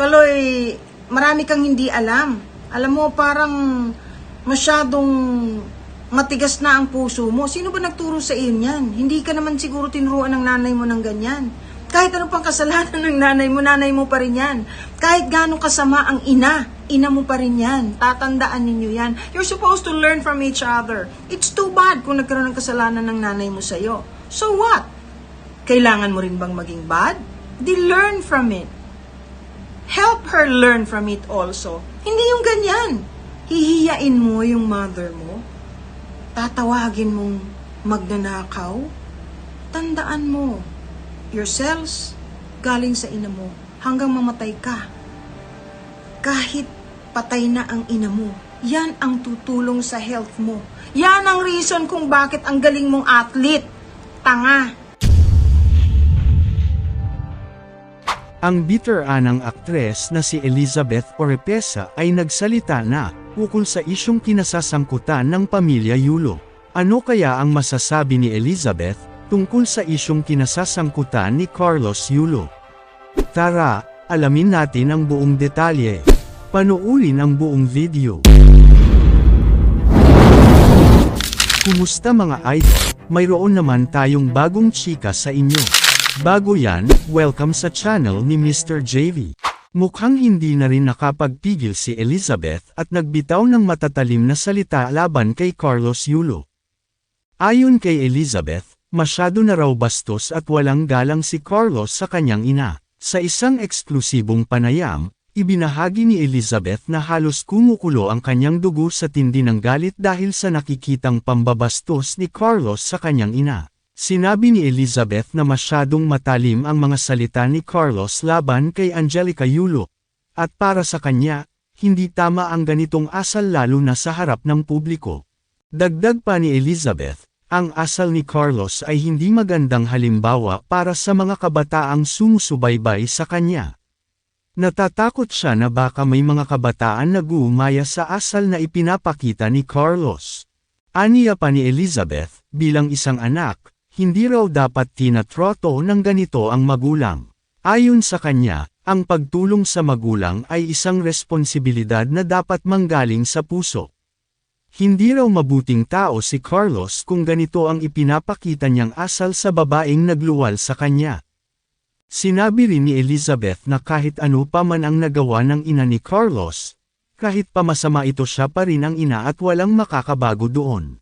Kaloy, marami kang hindi alam. Alam mo, parang masyadong matigas na ang puso mo. Sino ba nagturo sa iyo niyan? Hindi ka naman siguro tinuruan ng nanay mo ng ganyan. Kahit ano pang kasalanan ng nanay mo pa rin yan. Kahit gaano kasama ang ina mo pa rin yan. Tatandaan ninyo yan. You're supposed to learn from each other. It's too bad kung nagkaroon ng kasalanan ng nanay mo sa'yo. So what? Kailangan mo rin bang maging bad? Di learn from it. Help her learn from it also. Hindi yung ganyan. Hihiyain mo yung mother mo. Tatawagin mong magnanakaw. Tandaan mo, your cells galing sa ina mo hanggang mamatay ka. Kahit patay na ang ina mo, yan ang tutulong sa health mo. Yan ang reason kung bakit ang galing mong athlete. Tanga. Ang bitter-anang aktres na si Elizabeth Oropesa ay nagsalita na ukol sa isyong kinasasangkutan ng pamilya Yulo. Ano kaya ang masasabi ni Elizabeth tungkol sa isyong kinasasangkutan ni Carlos Yulo? Tara, alamin natin ang buong detalye. Panoorin ang buong video. Kumusta mga idol? Mayroon naman tayong bagong chika sa inyo. Bago yan, welcome sa channel ni Mr. JV. Mukhang hindi na rin nakapagpigil si Elizabeth at nagbitaw ng matatalim na salita laban kay Carlos Yulo. Ayon kay Elizabeth, masyado na raw bastos at walang galang si Carlos sa kanyang ina. Sa isang eksklusibong panayam, ibinahagi ni Elizabeth na halos kumukulo ang kanyang dugo sa tindi ng galit dahil sa nakikitang pambabastos ni Carlos sa kanyang ina. Sinabi ni Elizabeth na masyadong matalim ang mga salita ni Carlos laban kay Angelica Yulo. At para sa kanya, hindi tama ang ganitong asal lalo na sa harap ng publiko. Dagdag pa ni Elizabeth, ang asal ni Carlos ay hindi magandang halimbawa para sa mga kabataang sumusubaybay sa kanya. Natatakot siya na baka may mga kabataan na guumaya sa asal na ipinapakita ni Carlos. Aniya pa ni Elizabeth, bilang isang anak, hindi raw dapat tinatroto ng ganito ang magulang. Ayon sa kanya, ang pagtulong sa magulang ay isang responsibilidad na dapat manggaling sa puso. Hindi raw mabuting tao si Carlos kung ganito ang ipinapakita niyang asal sa babaeng nagluwal sa kanya. Sinabi rin ni Elizabeth na kahit ano pa man ang nagawa ng ina ni Carlos, kahit pa masama ito siya pa rin ang ina at walang makakabago doon.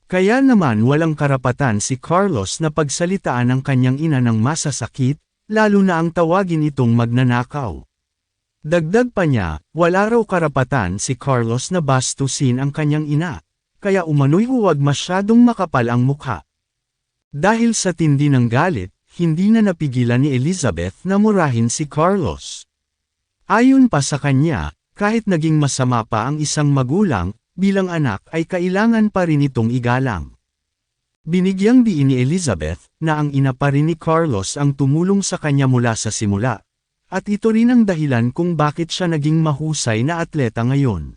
Kaya naman walang karapatan si Carlos na pagsalitaan ang kanyang ina ng masasakit, lalo na ang tawagin itong magnanakaw. Dagdag pa niya, wala raw karapatan si Carlos na bastusin ang kanyang ina, kaya umano'y huwag masyadong makapal ang mukha. Dahil sa tindi ng galit, hindi na napigilan ni Elizabeth na murahin si Carlos. Ayon pa sa kanya, kahit naging masama pa ang isang magulang, bilang anak ay kailangan pa rin itong igalang. Binigyang diin ni Elizabeth na ang ina pa rin ni Carlos ang tumulong sa kanya mula sa simula. At ito rin ang dahilan kung bakit siya naging mahusay na atleta ngayon.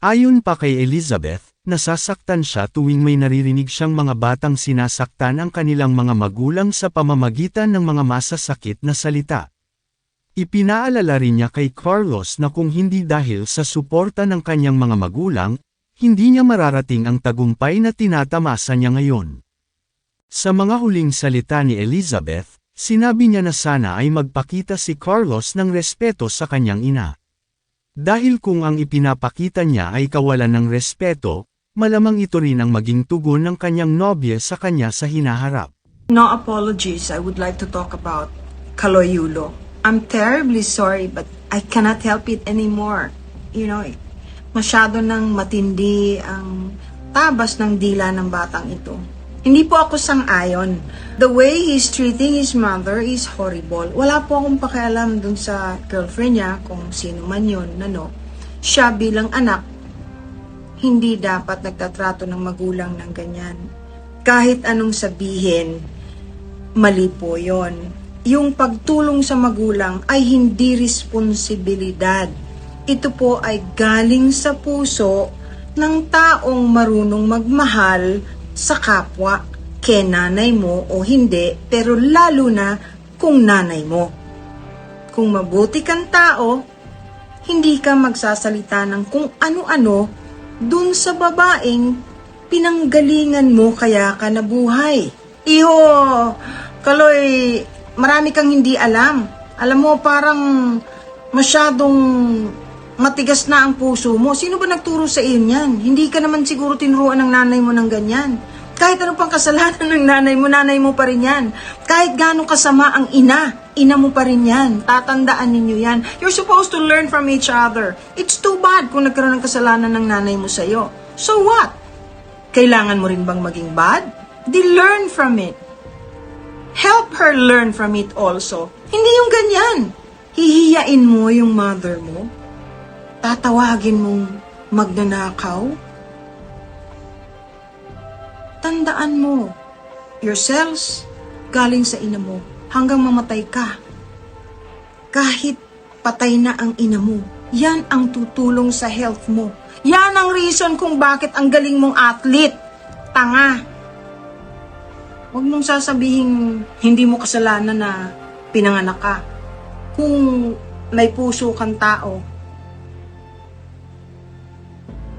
Ayon pa kay Elizabeth, nasasaktan siya tuwing may naririnig siyang mga batang sinasaktan ang kanilang mga magulang sa pamamagitan ng mga masasakit na salita. Ipinaalala rin niya kay Carlos na kung hindi dahil sa suporta ng kanyang mga magulang, hindi niya mararating ang tagumpay na tinatamasa niya ngayon. Sa mga huling salita ni Elizabeth, sinabi niya na sana ay magpakita si Carlos ng respeto sa kanyang ina. Dahil kung ang ipinapakita niya ay kawalan ng respeto, malamang ito rin ang maging tugon ng kanyang nobya sa kanya sa hinaharap. No apologies. I would like to talk about Kaloy Yulo. I'm terribly sorry but I cannot help it anymore. You know, masyado nang matindi ang tabas ng dila ng batang ito. Hindi po ako sang-ayon. The way he's treating his mother is horrible. Wala po akong pakialam dun sa girlfriend niya, kung sino man yun, ano. Siya bilang anak, hindi dapat nagtatrato ng magulang ng ganyan. Kahit anong sabihin, mali po yun. Yung pagtulong sa magulang ay hindi responsibilidad. Ito po ay galing sa puso ng taong marunong magmahal sa kapwa, kay nanay mo o hindi, pero lalo na kung nanay mo. Kung mabuti kang tao, hindi ka magsasalita ng kung ano-ano dun sa babaeng pinanggalingan mo kaya ka nabuhay. Iho, Kaloy, marami kang hindi alam. Alam mo, parang masyadong matigas na ang puso mo. Sino ba nagturo sa iyo niyan? Hindi ka naman siguro tinuruan ng nanay mo ng ganyan. Kahit ano pang kasalanan ng nanay mo pa rin yan. Kahit gano'ng kasama ang ina mo pa rin yan. Tatandaan ninyo yan. You're supposed to learn from each other. It's too bad kung nagkaroon ng kasalanan ng nanay mo sa'yo. So what? Kailangan mo rin bang maging bad? Di learn from it. Help her learn from it also. Hindi yung ganyan. Hihiyain mo yung mother mo. Tatawagin mong magnanakaw. Tandaan mo, your cells galing sa ina mo hanggang mamatay ka. Kahit patay na ang ina mo, yan ang tutulong sa health mo. Yan ang reason kung bakit ang galing mong athlete. Tanga. Huwag mong sasabihin hindi mo kasalanan na pinanganak ka. Kung may puso kang tao,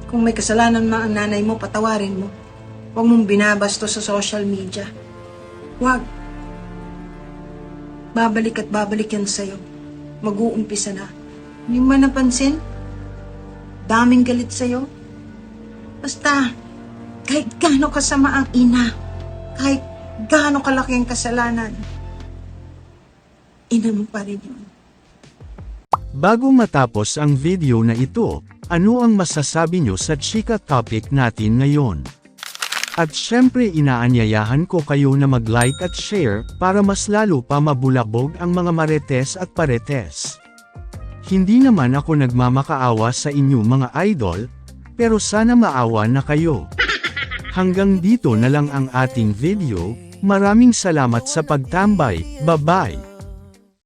kung may kasalanan na ang nanay mo, patawarin mo. Huwag mong binabasto sa social media. Huwag. Babalik at babalik yan sa'yo. Mag-uumpisa na. Hindi mo napansin? Daming galit sa'yo. Basta, kahit gaano kasama ang ina, kahit gaano kalaki ang kasalanan, ina mo pa rin yun. Bago matapos ang video na ito, ano ang masasabi nyo sa chika topic natin ngayon? At syempre inaanyayahan ko kayo na mag-like at share para mas lalo pa mabulabog ang mga marites at paretes. Hindi naman ako nagmamakaawa sa inyo mga idol, pero sana maawa na kayo. Hanggang dito na lang ang ating video, maraming salamat sa pagtambay, bye-bye!